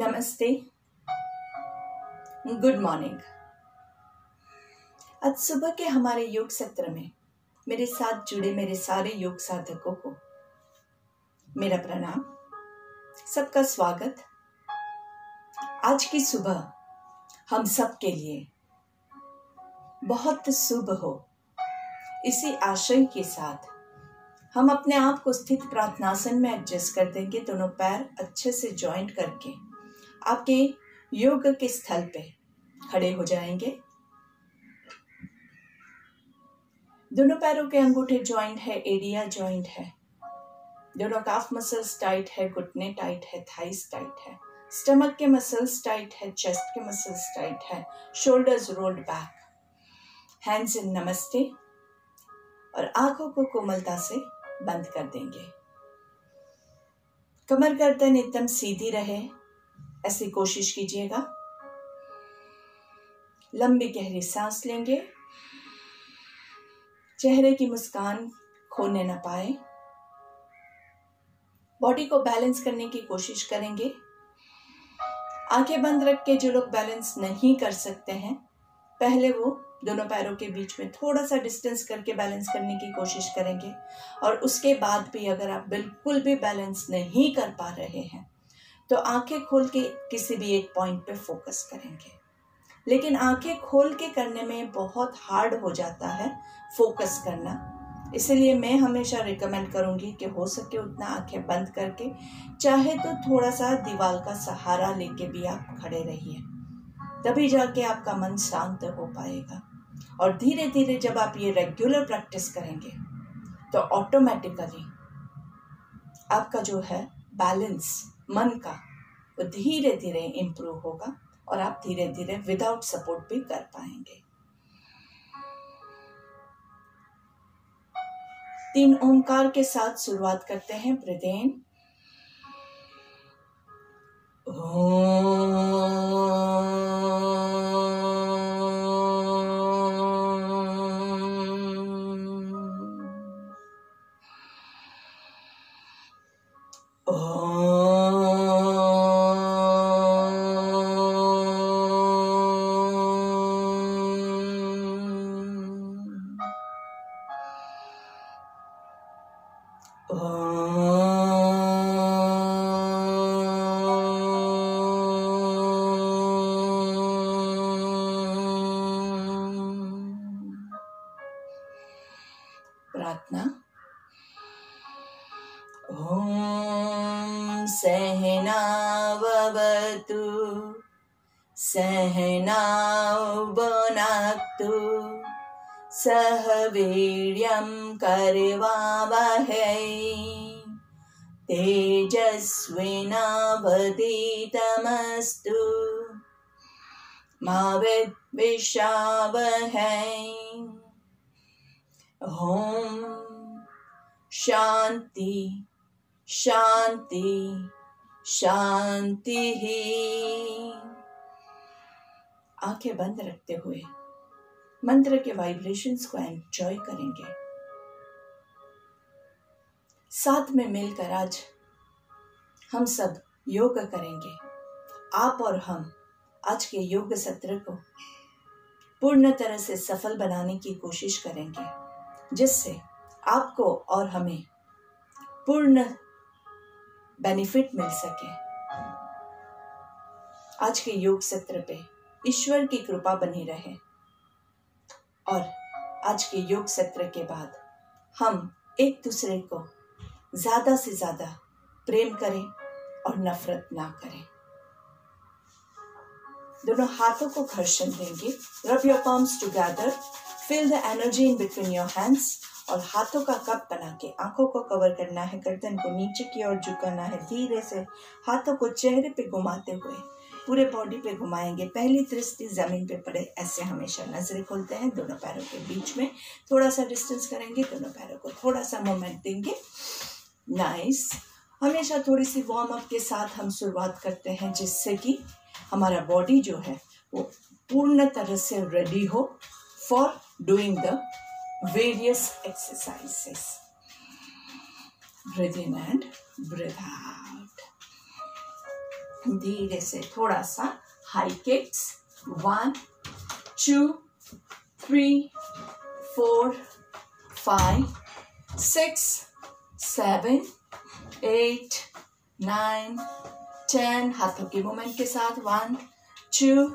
नमस्ते, good morning. आज सुबह के हमारे योग सत्र में मेरे साथ जुड़े मेरे सारे योग साधकों को मेरा प्रणाम, सबका स्वागत। आज की सुबह हम सब के लिए बहुत शुभ हो, इसी आशय के साथ हम अपने आप को स्थित प्रार्थनासन में एडजस्ट कर देंगे। दोनों पैर अच्छे से जॉइंट करके आपके योग के स्थल पे खड़े हो जाएंगे। दोनों पैरों के अंगूठे जॉइंट है, एडिया जॉइंट है, दोनों काफ मसल्स टाइट है, घुटने टाइट है, थाइस टाइट है, स्टमक के मसल्स टाइट है, चेस्ट के मसल्स टाइट है, shoulders rolled back, hands in नमस्ते और आंखों को कोमलता से बंद कर देंगे। कमर गर्दन एकदम सीधी रहे, ऐसी कोशिश कीजिएगा। लंबी गहरी सांस लेंगे, चेहरे की मुस्कान खोने न पाए, बॉडी को बैलेंस करने की कोशिश करेंगे। आंखें बंद रख के जो लोग बैलेंस नहीं कर सकते हैं, पहले वो दोनों पैरों के बीच में थोड़ा सा डिस्टेंस करके बैलेंस करने की कोशिश करेंगे और उसके बाद भी अगर आप बिल्कुल भी बैलेंस नहीं कर पा रहे हैं तो आंखें खोल के किसी भी एक पॉइंट पे फोकस करेंगे। लेकिन आंखें खोल के करने में बहुत हार्ड हो जाता है फोकस करना, इसलिए मैं हमेशा रिकमेंड करूंगी कि हो सके उतना आंखें बंद करके, चाहे तो थोड़ा सा दीवार का सहारा लेके भी आप खड़े रहिए, तभी जाके आपका मन शांत हो पाएगा। और धीरे धीरे जब आप ये रेगुलर प्रैक्टिस करेंगे तो ऑटोमेटिकली आपका जो है बैलेंस मन का वो धीरे धीरे इम्प्रूव होगा और आप धीरे धीरे विदाउट सपोर्ट भी कर पाएंगे। 3 ओंकार के साथ शुरुआत करते हैं। ब्रीथ इन, प्रार्थना। ओम सहना भवतु सहनौ भुनक्तु सह वीर्यं करवावहै तेजस्विनावधीतमस्तु मा विद्विषावहै। ओम शांति शांति शांति ही। आंखें बंद रखते हुए मंत्र के वाइब्रेशंस को एंजॉय करेंगे। साथ में मिलकर आज हम सब योग करेंगे। आप और हम आज के योग सत्र को पूर्ण तरह से सफल बनाने की कोशिश करेंगे, जिससे आपको और हमें पूर्ण बेनिफिट मिल सके। आज के योग सत्र पे ईश्वर की कृपा बनी रहे और आज के योग सत्र के बाद हम एक दूसरे को ज्यादा से ज्यादा प्रेम करें और नफरत ना करें। दोनों हाथों को घर्षण देंगे। Rub your palms together, feel the energy in between your hands और हाथों का कप बना के आंखों को कवर करना है, गर्दन को नीचे की ओर झुकाना है। धीरे से हाथों को चेहरे पे घुमाते हुए पूरे बॉडी पे घुमाएंगे। पहली दृष्टि जमीन पे पड़े, ऐसे हमेशा नजरें खोलते हैं। दोनों पैरों के बीच में थोड़ा सा डिस्टेंस करेंगे, दोनों पैरों को थोड़ा सा मूवमेंट देंगे। नाइस। हमेशा थोड़ी सी वार्म अप के साथ हम शुरुआत करते हैं, जिससे कि हमारा बॉडी जो है वो पूर्ण तरह से रेडी हो for doing the various exercises. Breathe in and breathe out. धीरे से थोड़ा सा हाई किक्स, 1 2 3 4 5 6 7 8 9 10, हाथों के मूवमेंट के साथ 1 2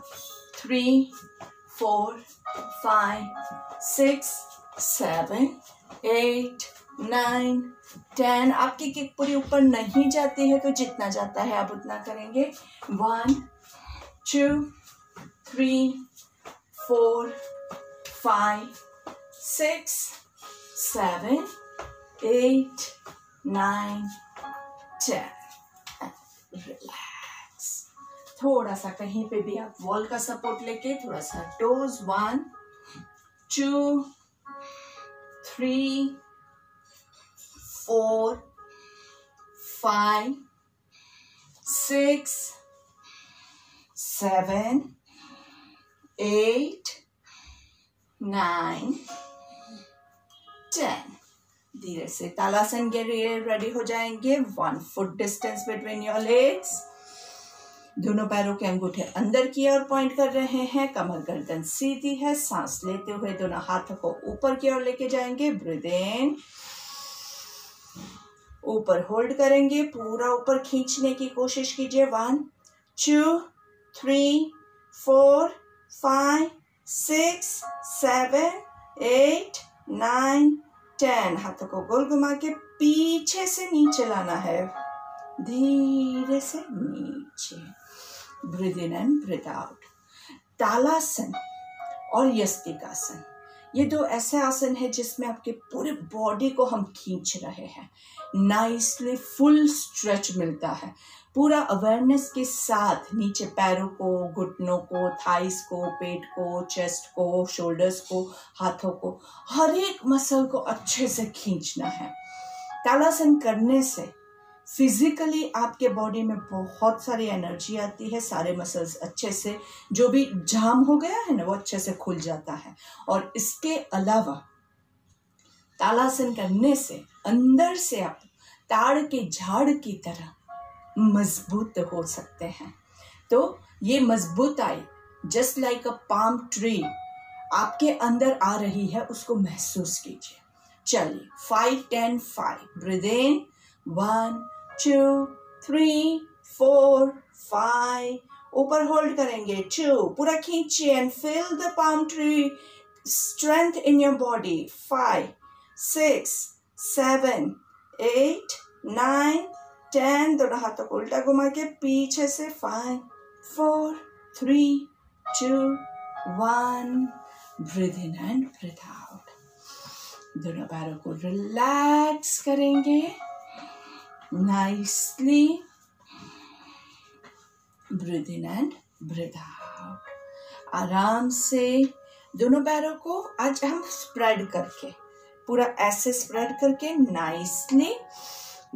3 4 5 6 7 8 9 10। आपकी किक पूरी ऊपर नहीं जाती है तो जितना जाता है आप उतना करेंगे। 1 2 3 4 5 6 7 8 9 10। रिलैक्स। थोड़ा सा कहीं पे भी आप वॉल का सपोर्ट लेके थोड़ा सा टोज, 1 2 3 4 5 6 7 8 9 10। धीरे से तालासन के लिए रेडी हो जाएंगे। 1 foot distance between your legs. दोनों पैरों के अंगूठे अंदर की ओर पॉइंट कर रहे हैं। कमर गर्दन सीधी है। सांस लेते हुए दोनों हाथों को ऊपर की ओर लेके जाएंगे। ब्रीथ इन, ऊपर होल्ड करेंगे, पूरा ऊपर खींचने की कोशिश कीजिए। 1 2 3 4 5 6 7 8 9 10। हाथों को गोल घुमा के पीछे से नीचे लाना है, धीरे से नीचे। Breathe in and breathe out. Talasana और यस्तिकासन, ये दो ऐसे आसन है जिसमें आपके पूरे बॉडी को हम खींच रहे हैं। नाइसली फुल स्ट्रेच मिलता है। पूरा अवेयरनेस के साथ नीचे पैरों को, घुटनों को, थाइस को, पेट को, चेस्ट को, शोल्डर्स को, हाथों को, हर एक मसल को अच्छे से खींचना है। तालासन करने से फिजिकली आपके बॉडी में बहुत सारी एनर्जी आती है। सारे मसल्स अच्छे से, जो भी जाम हो गया है ना, वो अच्छे से खुल जाता है। और इसके अलावा तालासन करने से अंदर से आप ताड़ के झाड़ की तरह मजबूत हो सकते हैं। तो ये मजबूताई just like a palm tree आपके अंदर आ रही है, उसको महसूस कीजिए। चलिए 5 10 5। ब्रीथ इन 1 2 3 4 5। ऊपर होल्ड करेंगे 2, पूरा खींचिए and feel the palm tree strength in your body. 5 6 7 8 9 10। दोनों हाथों को उल्टा घुमा के पीछे से 5 4 3 2 1। Breathe in and breathe out. दोनों पैरों को रिलैक्स करेंगे nicely. Breathe in and breathe out. आराम से दोनों पैरों को आज हम स्प्रेड करके, पूरा ऐसे स्प्रेड करके nicely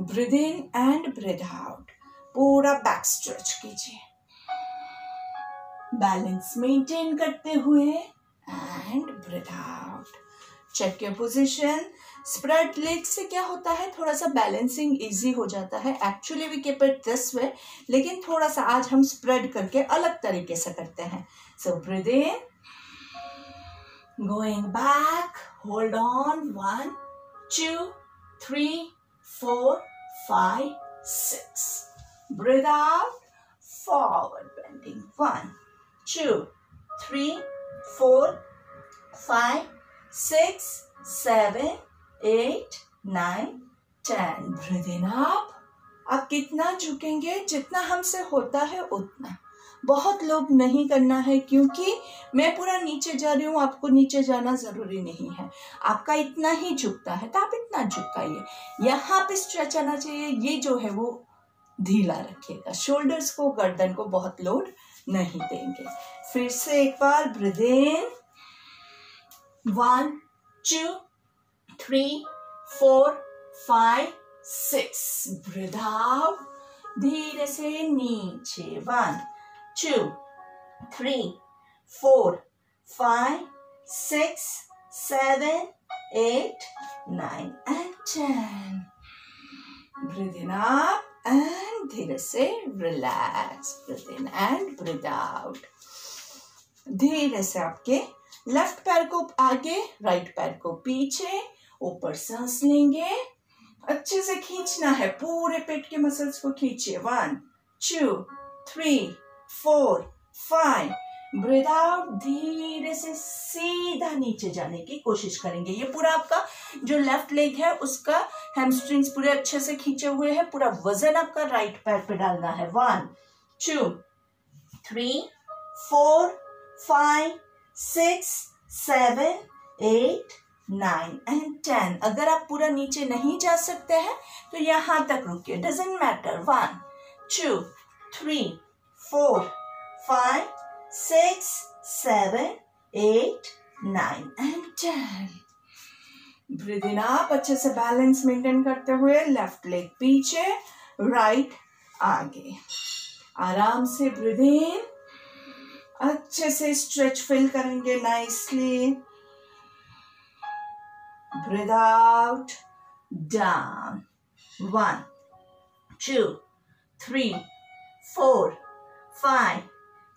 breathe in and breathe out. पूरा बैक स्ट्रेच कीजिए, बैलेंस मेंटेन करते हुए and breathe out. Check your position. Spread leg से क्या होता है, थोड़ा सा बैलेंसिंग इजी हो जाता है। Actually we keep it this way, लेकिन थोड़ा सा आज हम स्प्रेड करके अलग तरीके से करते हैं। So breathe in, going back, hold on 1 2 3 4 5 6। Breathe out, forward bending 1 2 3 4 5 6 7 8 9 10। Breathe in up। आप कितना झुकेंगे, जितना हमसे होता है उतना। बहुत लोग नहीं करना है, क्योंकि मैं पूरा नीचे जा रही हूँ, आपको नीचे जाना जरूरी नहीं है। आपका इतना ही झुकता है तो आप इतना झुकाइए। यहाँ पे स्ट्रेच आना चाहिए, ये जो है वो ढीला रखिएगा। शोल्डर्स को, गर्दन को बहुत लोड नहीं देंगे। फिर से एक बार ब्रीथ इन 1 2 3 4 5 6। ब्रीथ आउट, धीरे से नीचे 1 2 3 4 5 6 7 8 9 and 10। Breathe in up and धीरे से relax, breathe in and breathe out. धीरे से आपके लेफ्ट पैर को आगे, राइट पैर को पीछे, ऊपर सांस लेंगे, अच्छे से खींचना है, पूरे पेट के मसल्स को खींचिए। 1 2 3 4 5। ब्रीथ आउट, धीरे से सीधा नीचे जाने की कोशिश करेंगे। ये पूरा आपका जो लेफ्ट लेग है उसका हैमस्ट्रिंग्स पूरे अच्छे से खींचे हुए हैं, पूरा वजन आपका राइट पैर पे डालना है। 1 2 3 4 5 6 7 8 9 and 10। अगर आप पूरा नीचे नहीं जा सकते हैं तो यहां तक रुकिए, डजेंट मैटर। 1 2 3 4 5 6 7 8 9 and 10। ब्रीथ इन आप, अच्छे से बैलेंस मेंटेन करते हुए लेफ्ट लेग पीछे, राइट आगे। आराम से ब्रीथ इन, अच्छे से स्ट्रेच फील करेंगे nicely. Breathe out, down. 1 2 3 4 5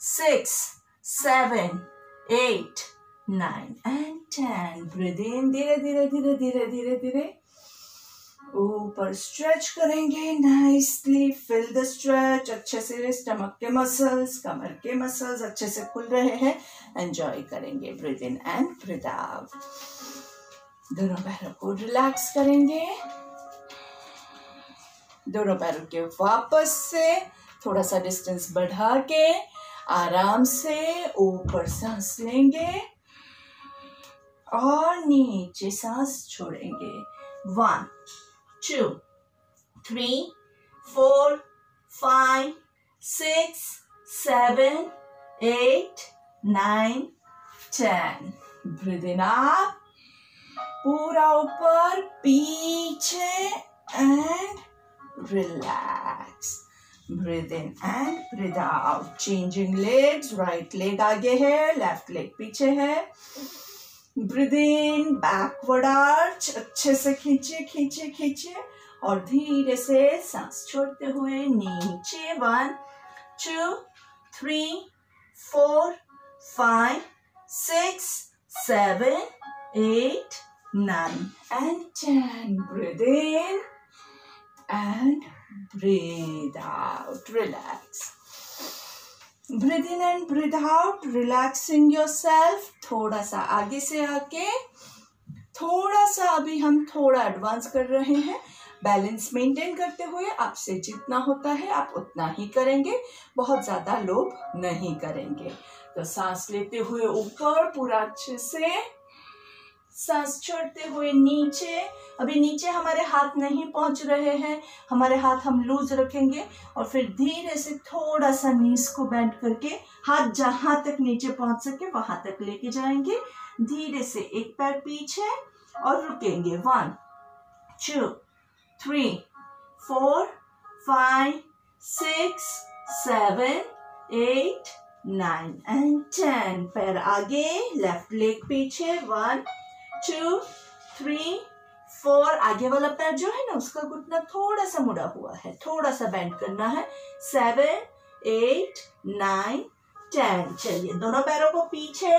6 7 8 9 and 10। Breathe इन, धीरे धीरे धीरे धीरे धीरे धीरे ऊपर स्ट्रेच करेंगे नाइसली। फील द स्ट्रेच, अच्छे से स्टमक के मसल्स, कमर के मसल्स अच्छे से खुल रहे हैं, एंजॉय करेंगे। Breathe in and breathe out. दोनों पैरों को रिलैक्स करेंगे, दोनों पैरों के वापस से थोड़ा सा डिस्टेंस बढ़ा के आराम से ऊपर सांस लेंगे और नीचे सांस छोड़ेंगे। 1 2 3 4 5 6 7 8 9 10। ब्रीथ इन अप, पूरा ऊपर पीछे and relax. Breathe in and breathe out. Changing legs, right leg आगे है, लेफ्ट लेग पीछे है। ब्रीथ इन, बैकवर्ड आर्च, अच्छे से खींचे खींचे खींचे और धीरे से सांस छोड़ते हुए नीचे। 1 2 3 4 5 6 7 8 9 and 10। Breathe in and breathe out. Relax. Breathe in and breathe out, relaxing yourself। थोड़ा सा आगे से आके, थोड़ा सा अभी हम थोड़ा एडवांस कर रहे हैं। बैलेंस मेंटेन करते हुए आपसे जितना होता है आप उतना ही करेंगे, बहुत ज्यादा लोड नहीं करेंगे। तो सांस लेते हुए ऊपर पूरा अच्छे से, सांस छोड़ते हुए नीचे। अभी नीचे हमारे हाथ नहीं पहुंच रहे हैं, हमारे हाथ हम लूज रखेंगे और फिर धीरे से थोड़ा सा नीज को बेंड करके हाथ जहां तक नीचे पहुंच सके वहां तक लेके जाएंगे। धीरे से एक पैर पीछे और रुकेंगे। 1 2 3 4 5 6 7 8 9 and 10। पैर आगे, लेफ्ट लेग पीछे। 1 2 3 4। आगे वाला पैर जो है ना उसका घुटना थोड़ा सा मुड़ा हुआ है, थोड़ा सा बेंड करना है। 7 8 9 10। चलिए दोनों पैरों को पीछे,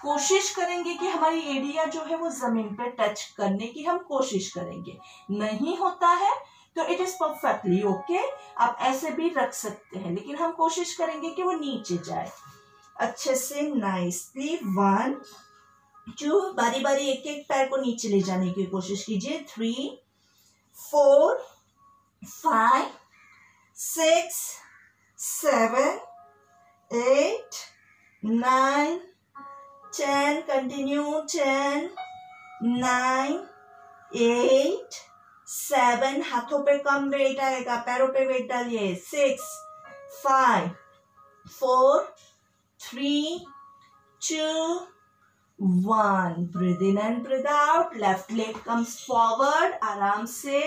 कोशिश करेंगे कि हमारी एड़ियां जो है वो जमीन पे टच करने की हम कोशिश करेंगे। नहीं होता है तो इट इज परफेक्टली ओके, आप ऐसे भी रख सकते हैं, लेकिन हम कोशिश करेंगे कि वो नीचे जाए अच्छे से नाइसली। 1 2, बारी बारी एक एक पैर को नीचे ले जाने की कोशिश कीजिए। 3 4 5 6 7 8 9 10। कंटिन्यू। 10 9 8 7। हाथों पे कम वेट आएगा, पैरों पे वेट डालिए। 6 5 4 3 2 1। Breathe in and breathe out. Left leg comes forward. आराम से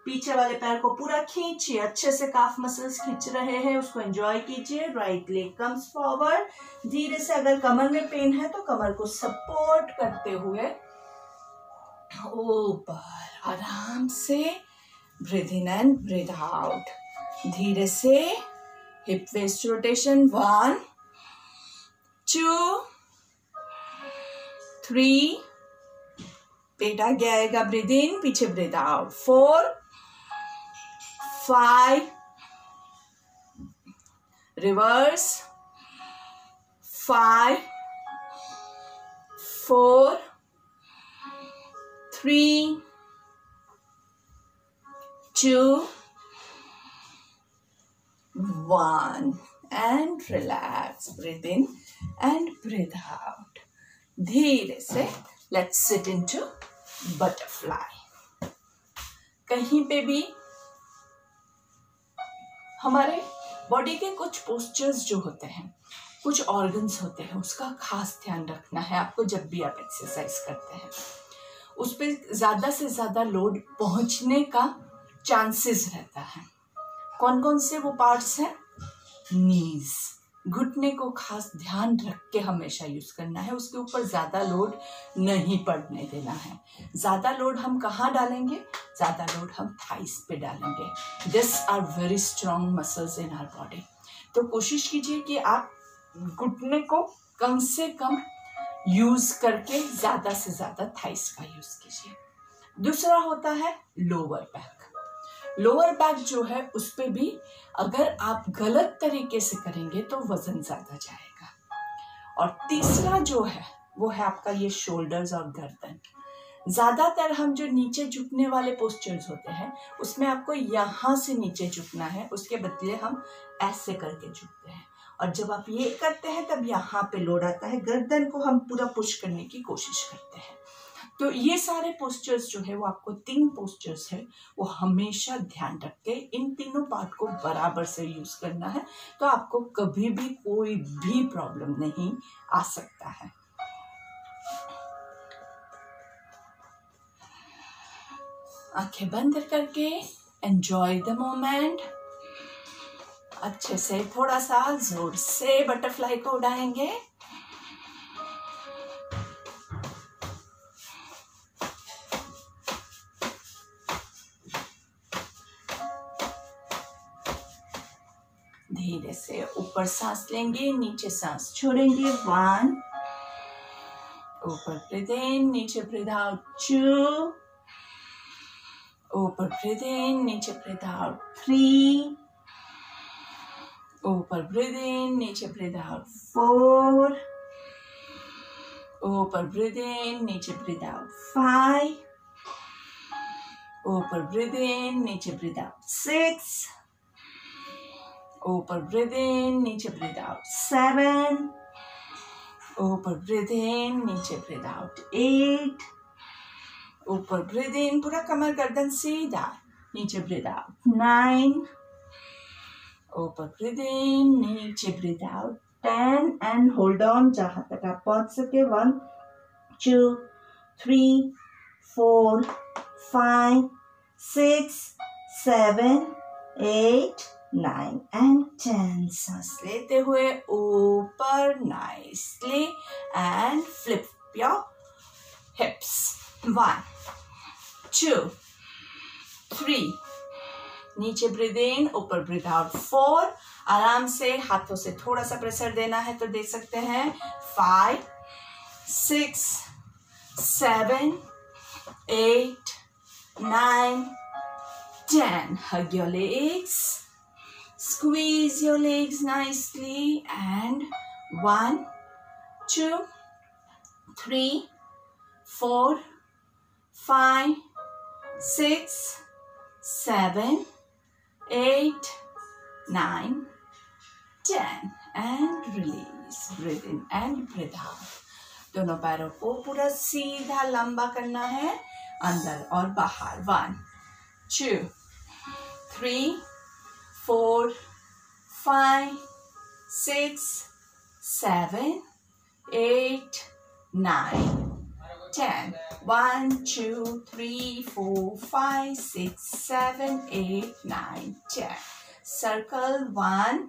पीछे वाले पैर को पूरा खींचिए, अच्छे से काफ मसल्स खींच रहे हैं, उसको एंजॉय कीजिए। Right leg comes forward. धीरे से अगर कमर में पेन है तो कमर को सपोर्ट करते हुए ऊपर आराम से breathe in and breathe out. धीरे से हिप वेस्ट रोटेशन, 1 2 3, पेट आगे आएगा, ब्रीथ इन, पीछे breathe out, 4 5, reverse, 5 4 3 2 1 and relax. Breathe in and breathe out. धीरे से let's sit into butterfly. कहीं पे भी हमारे बॉडी के कुछ पोस्चर्स जो होते हैं, कुछ ऑर्गन्स होते हैं, उसका खास ध्यान रखना है आपको जब भी आप एक्सरसाइज करते हैं। उस पर ज्यादा से ज्यादा लोड पहुंचने का चांसेस रहता है। कौन कौन से वो पार्ट्स हैं? नीज, घुटने को खास ध्यान रख के हमेशा यूज करना है, उसके ऊपर ज्यादा लोड नहीं पड़ने देना है। ज्यादा लोड हम कहाँ डालेंगे? ज्यादा लोड हम थाइस पे डालेंगे। This are very strong muscles in our body. तो कोशिश कीजिए कि आप घुटने को कम से कम यूज करके ज्यादा से ज्यादा थाइस का यूज कीजिए। दूसरा होता है लोअर बैक। लोअर बैक जो है उस पे भी अगर आप गलत तरीके से करेंगे तो वजन ज्यादा जाएगा। और तीसरा जो है वो है आपका ये शोल्डर्स और गर्दन। ज्यादातर हम जो नीचे झुकने वाले पोस्चर्स होते हैं उसमें आपको यहाँ से नीचे झुकना है, उसके बदले हम ऐसे करके झुकते हैं। और जब आप ये करते हैं तब यहाँ पे लोड आता है, गर्दन को हम पूरा पुश करने की कोशिश करते हैं। तो ये सारे पोस्चर्स जो है वो आपको 3 पोस्चर्स है वो हमेशा ध्यान रख के इन तीनों पार्ट को बराबर से यूज करना है, तो आपको कभी भी कोई भी प्रॉब्लम नहीं आ सकता है। आंखें बंद करके एंजॉय द मोमेंट। अच्छे से थोड़ा सा जोर से बटरफ्लाई को उड़ाएंगे। धीरे से ऊपर सांस लेंगे, नीचे सांस छोड़ेंगे, 1, ऊपर ब्रीथ इन, नीचे ब्रीथ आउट, 2, ऊपर ब्रीथ इन, नीचे ब्रीथ आउट, 3, ऊपर ब्रीथ इन, नीचे ब्रीथ आउट, 4, ऊपर ब्रीथ इन, नीचे ब्रीथ आउट, 5, ऊपर ब्रीथ इन, नीचे ब्रीथ आउट, 6, ऊपर ब्रीथ इन, नीचे ब्रीथ आउट, 7, ऊपर ब्रीथ इन, नीचे ब्रीथ आउट, 8, ऊपर ब्रीथ इन, पूरा कमर गर्दन सीधा, नीचे ब्रीथ आउट, 9, ऊपर ब्रीथ इन, नीचे breathe out, 10 and hold on जहां तक आप पहुंच सके, 1 2 3 4 5 6 7 8 9 and 10। सांस लेते हुए ऊपर nicely and flip your hips, 1 2 3, नीचे ब्रीथ इन, ऊपर ब्रीथ आउट, 4, आराम से हाथों से थोड़ा सा प्रेशर देना है तो दे सकते हैं, 5 6 7 8 9 10। hug your legs, squeeze your legs nicely, and 1 2 3 4 5 6 7 8 9 10 and release। breathe in and breathe out। दोनों पैरों को पूरा सीधा लंबा करना है, अंदर और बाहर, 1 2 3 4 5 6 7 8 9 10। 1 2 3 4 5 6 7 8 9 10। circle, 1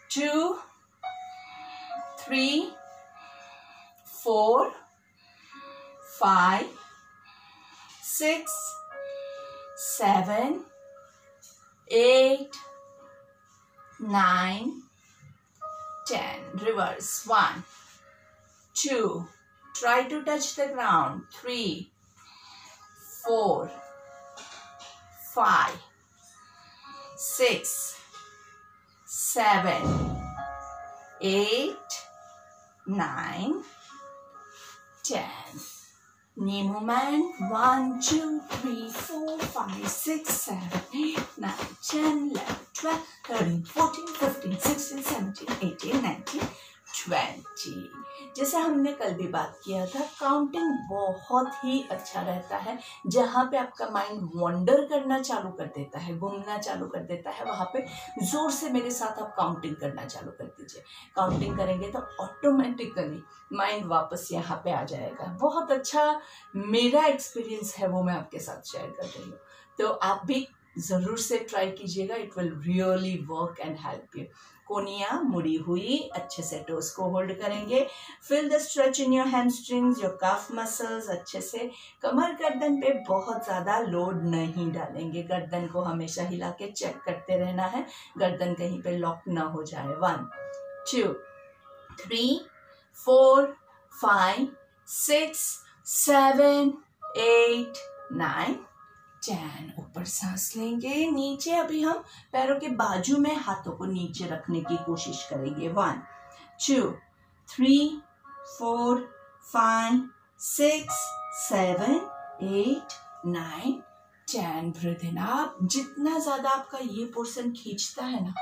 2 3 4 5 6 7, 8, 9, 10. Reverse. 1, 2. Try to touch the ground. 3, 4, 5, 6, 7, 8, 9, 10. Knee movement. 1, 2, 3, 4, 5, 6, 7, 8, 9, 10, 11, 12, 13, 14, 15, 16, 17, 18, 19, 20. जैसे हमने कल भी बात किया था, काउंटिंग बहुत ही अच्छा रहता है। जहाँ पे आपका माइंड वॉन्डर करना चालू कर देता है, घूमना चालू कर देता है, वहाँ पे जोर से मेरे साथ आप काउंटिंग करना चालू कर दीजिए। काउंटिंग करेंगे तो ऑटोमेटिकली माइंड वापस यहाँ पे आ जाएगा। बहुत अच्छा मेरा एक्सपीरियंस है, वो मैं आपके साथ शेयर कर रही हूँ। तो आप भी जरूर से ट्राई कीजिएगा। It will really work and help you. कोनिया मुड़ी हुई, अच्छे से टोस को होल्ड करेंगे। Feel the stretch in your hamstrings, your calf muscles. अच्छे से कमर गर्दन पे बहुत ज्यादा लोड नहीं डालेंगे। गर्दन को हमेशा हिला के चेक करते रहना है, गर्दन कहीं पे लॉक ना हो जाए। 1, 2, 3, 4, 5, 6, 7, 8, 9, 10. ऊपर सांस लेंगे, नीचे अभी हम पैरों के बाजू में हाथों को नीचे रखने की कोशिश करेंगे। 1, 2, 3, 4, 5, 6, 7, 8, 9, 10. ब्रीथ इन। आप जितना ज्यादा आपका ये पोर्शन खींचता है ना,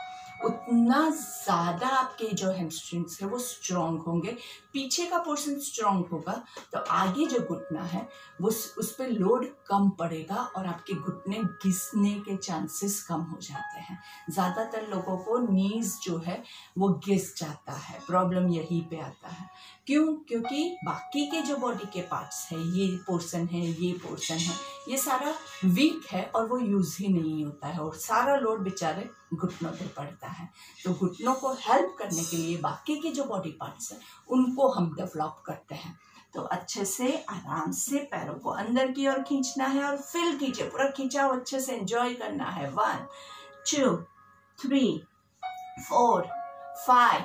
उतना ज्यादा आपके जो हैमस्ट्रिंग्स है वो स्ट्रांग होंगे। पीछे का पोर्शन स्ट्रांग होगा तो आगे जो घुटना है वो उस पर लोड कम पड़ेगा और आपके घुटने घिसने के चांसेस कम हो जाते हैं। ज्यादातर लोगों को नीज जो है वो घिस जाता है, प्रॉब्लम यहीं पे आता है। क्यों? क्योंकि बाकी के जो बॉडी के पार्ट्स है, ये पोर्शन है, ये पोर्शन है, ये सारा वीक है और वो यूज ही नहीं होता है और सारा लोड बेचारे घुटनों पे पड़ता है। तो घुटनों को हेल्प करने के लिए बाकी के जो बॉडी पार्ट्स हैं उनको हम डेवलप करते हैं। तो अच्छे से आराम से पैरों को अंदर की ओर खींचना है और फील कीजिए, पूरा खिंचाव अच्छे से एंजॉय करना है। 1, 2, 3, 4, 5,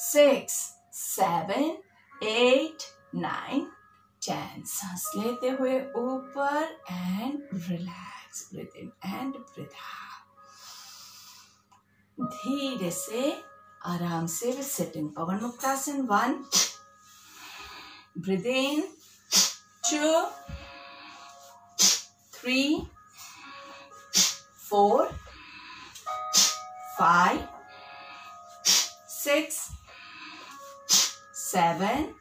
6, 7, 8, 9, 10. सांस लेते हुए ऊपर and relax. Breathe in and breathe out. धीरे से आराम से सिटिंग पवन मुक्तासन। 1, breathe in, 2, 3, 4, 5, 6, 7,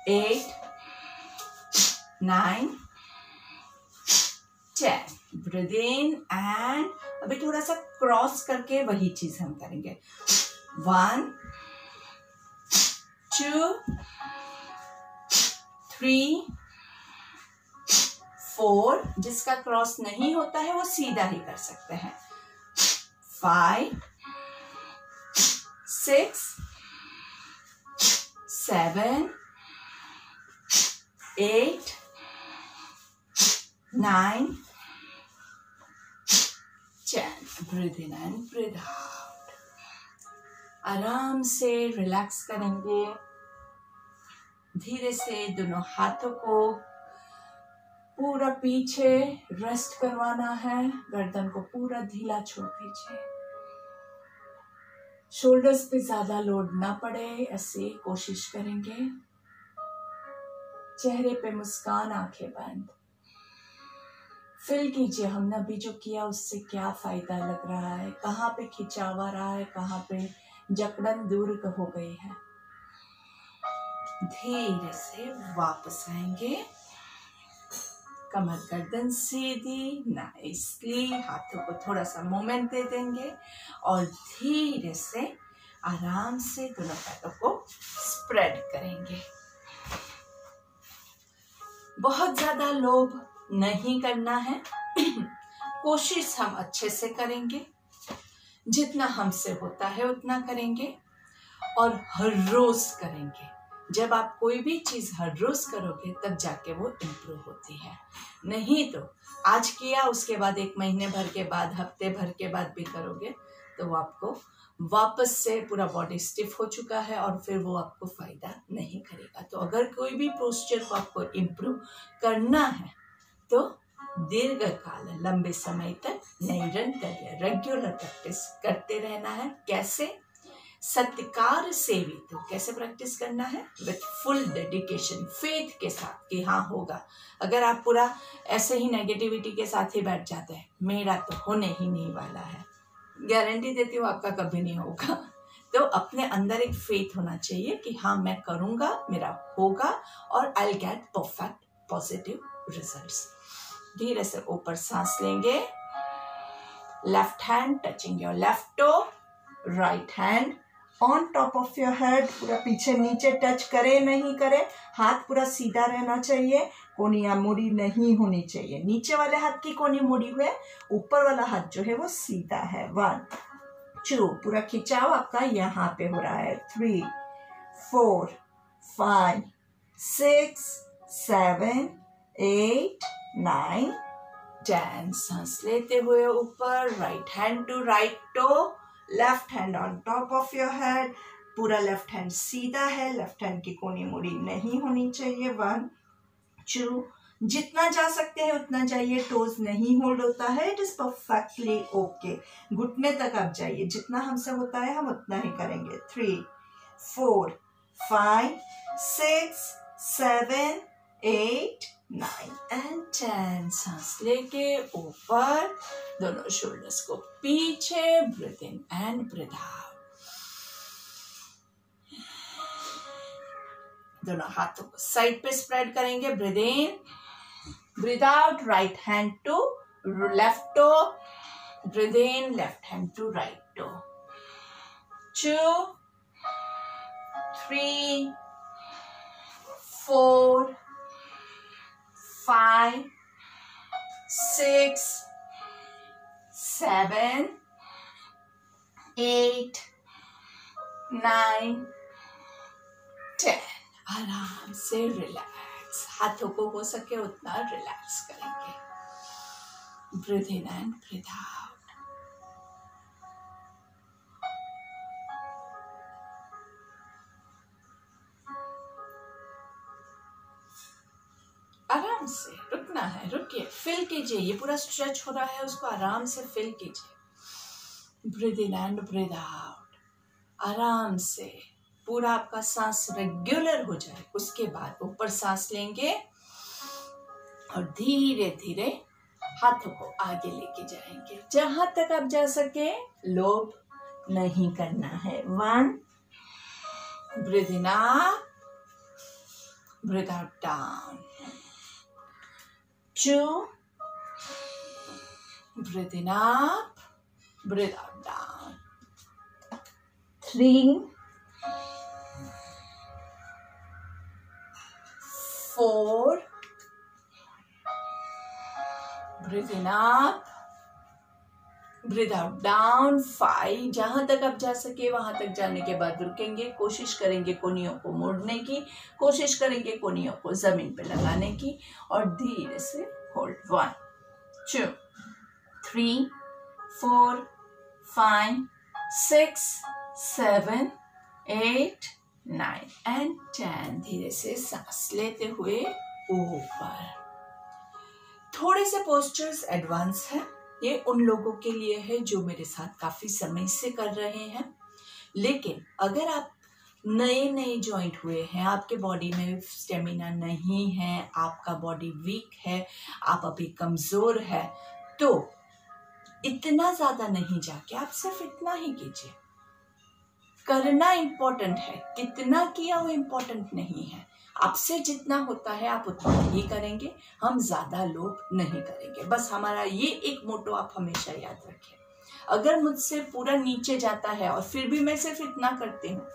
8, 9, 10. Breathe in and अभी थोड़ा सा क्रॉस करके वही चीज हम करेंगे। 1, 2, 3, 4. जिसका क्रॉस नहीं होता है वो सीधा ही कर सकते हैं। 5, 6, 7, 8, 9, 10. Breathe in and breathe out. आराम से रिलैक्स करेंगे। धीरे से दोनों हाथों को पूरा पीछे रेस्ट करवाना है। गर्दन को पूरा ढीला छोड़ दीजिए। शोल्डर्स पे ज्यादा लोड ना पड़े, ऐसे कोशिश करेंगे। चेहरे पे मुस्कान, आंखें बंद। फील कीजिए हमने अभी जो किया उससे क्या फायदा लग रहा है, कहाँ पे खिंचाव आ रहा है, कहाँ पे जकड़न दूर हो गई है। धीरे से वापस आएंगे। कमर गर्दन सीधी, नाइसली। हाथों को थोड़ा सा मूवमेंट दे देंगे और धीरे से आराम से दोनों पैरों को स्प्रेड करेंगे। बहुत ज्यादा लोभ नहीं करना है। कोशिश हम अच्छे से करेंगे, जितना हमसे होता है उतना करेंगे और हर रोज करेंगे। जब आप कोई भी चीज़ हर रोज करोगे तब जाके वो इम्प्रूव होती है। नहीं तो आज किया, उसके बाद 1 महीने भर के बाद, हफ्ते भर के बाद भी करोगे तो वो आपको वापस से पूरा बॉडी स्टिफ हो चुका है और फिर वो आपको फायदा नहीं करेगा। तो अगर कोई भी पोस्चर को आपको इम्प्रूव करना है तो दीर्घ काल, लंबे समय तक निरंतर रेगुलर प्रैक्टिस करते रहना है। कैसे? सत्कार सेवित। तो कैसे प्रैक्टिस करना है? विथ फुल डेडिकेशन, फेथ के साथ कि हाँ होगा। अगर आप पूरा ऐसे ही नेगेटिविटी के साथ ही बैठ जाते हैं, मेरा तो होने ही नहीं वाला है, गारंटी देती हूँ आपका कभी नहीं होगा। तो अपने अंदर एक फेथ होना चाहिए कि हाँ मैं करूँगा, मेरा होगा और I get perfect positive results. धीरे से ऊपर सांस लेंगे, left hand touching your left toe, right hand on top of your head, पूरा पीछे नीचे टच करे नहीं करे, हाथ पूरा सीधा रहना चाहिए, कोनियां मुड़ी नहीं होनी चाहिए। नीचे वाले हाथ की कोनी मुड़ी हुई है, ऊपर वाला हाथ जो है वो सीधा है। 1 2, पूरा खिंचाव आपका यहाँ पे हो रहा है। 3 4 5 6 7 8 9 10। सांस लेते हुए ऊपर, right hand to right toe, left hand on top of your head, पूरा लेफ्ट हैंड सीधा है, लेफ्ट हैंड की कोनी मुड़ी नहीं होनी चाहिए। 1 2, जितना जा सकते हैं उतना जाइए, टोज नहीं होल्ड होता है, इट इज परफेक्टली ओके। घुटने तक आप जाइए, जितना हमसे होता है हम उतना ही करेंगे। 3 4 5 6 7 8 9 and 10। सांस लेके ऊपर, दोनों शोल्डर्स को पीछे, breathe in and breathe out. दोनों हाथों को साइड पे स्प्रेड करेंगे, breathe in breathe out, right hand to left toe, breathe in, left hand to right toe. 2 3 4 5 6 7 8 9 10। आराम से रिलैक्स, हाथों को हो सके उतना रिलैक्स करेंगे। Breathe in and breathe out. आराम से रुकना है, रुकिए, फील कीजिए, ये पूरा स्ट्रेच हो रहा है, उसको आराम से फील कीजिए। Breathe in and breathe out. आराम से पूरा आपका सांस रेगुलर हो जाए, उसके बाद ऊपर सांस लेंगे और धीरे धीरे हाथों को आगे लेके जाएंगे, जहां तक आप जा सके। लोभ नहीं करना है। 1 breathe in up, breathe out down. 2 breathe in up, breathe out down. 3 4 breathe in up, breathe out down. 5, जहां तक आप जा सके वहां तक जाने के बाद रुकेंगे, कोशिश करेंगे कोनियों को मोड़ने की, कोशिश करेंगे कोनियों को जमीन पे लगाने की और धीरे से होल्ड। 1 2 3 4 5 6 7 8 9 and 10। धीरे से सांस लेते हुए ऊपर। थोड़े से पोस्चर्स एडवांस है, ये उन लोगों के लिए है जो मेरे साथ काफी समय से कर रहे हैं। लेकिन अगर आप नए ज्वाइंट हुए हैं, आपके बॉडी में स्टेमिना नहीं है, आपका बॉडी वीक है, आप अभी कमजोर है, तो इतना ज्यादा नहीं जाके आप सिर्फ इतना ही कीजिए। करना इम्पोर्टेंट है, कितना किया वो इम्पोर्टेंट नहीं है। आपसे जितना होता है आप उतना ही करेंगे, हम ज्यादा लोग नहीं करेंगे। बस हमारा ये एक मोटो आप हमेशा याद रखें। अगर मुझसे पूरा नीचे जाता है और फिर भी मैं सिर्फ इतना करती हूँ